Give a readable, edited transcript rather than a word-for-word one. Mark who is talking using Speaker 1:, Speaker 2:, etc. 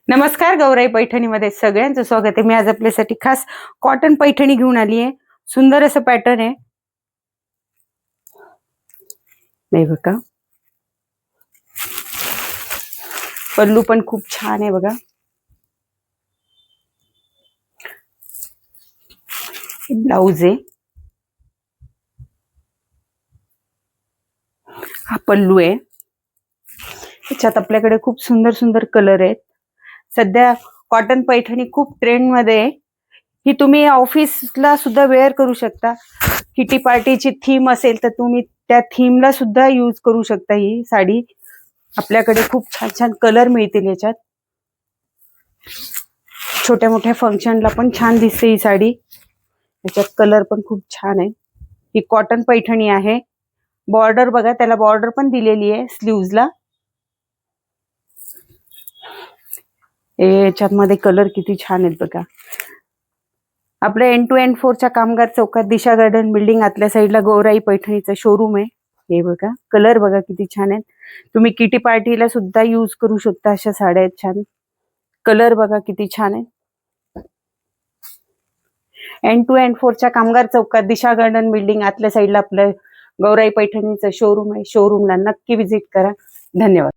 Speaker 1: नमस्कार, गौराई पैठणीमध्ये सगळ्यांचं स्वागत आहे। मी आज आपल्यासाठी खास कॉटन पैठणी घेऊन आली आहे। सुंदर असं पॅटर्न आहे, नाही बघा। पल्लू पण खूप छान आहे बघा। ब्लाउज आहे, हा पल्लू आहे। त्याच्यात आपल्याकडे खूप सुंदर सुंदर कलर आहेत। सध्या कॉटन पैठणी खूप ट्रेंड मध्ये आहे। ही तुम्ही ऑफिसला सुद्धा वेअर करू शकता। किटी पार्टीची थीम असेल तर तुम्ही त्या थीमला सुद्धा यूज करू शकता। ही साडी आपल्याकडे खूप छान छान कलर मिळतील याच्यात। छोट्या मोठ्या फंक्शनला पण छान दिसते ही साडी। याच्यात कलर पण खूप छान आहे। ही कॉटन पैठणी आहे। बॉर्डर बघा, त्याला बॉर्डर पण दिलेली आहे स्लीव्हजला। याच्यात मध्ये कलर किती छान आहेत बघा। आपल्या N2N4 च्या कामगार चौकात दिशा गार्डन बिल्डिंग आतल्या साईडला गौराई पैठणीचं शोरूम आहे। हे बघा, कलर बघा किती छान आहेत। तुम्ही किटी पार्टीला सुद्धा यूज करू शकता। अशा साड्या आहेत छान। कलर बघा किती छान आहे। N2N4 च्या कामगार चौकात दिशा गार्डन बिल्डिंग आतल्या साईडला आपलं गौराई पैठणीचं शोरूम आहे। शोरूमला नक्की व्हिजिट करा। धन्यवाद।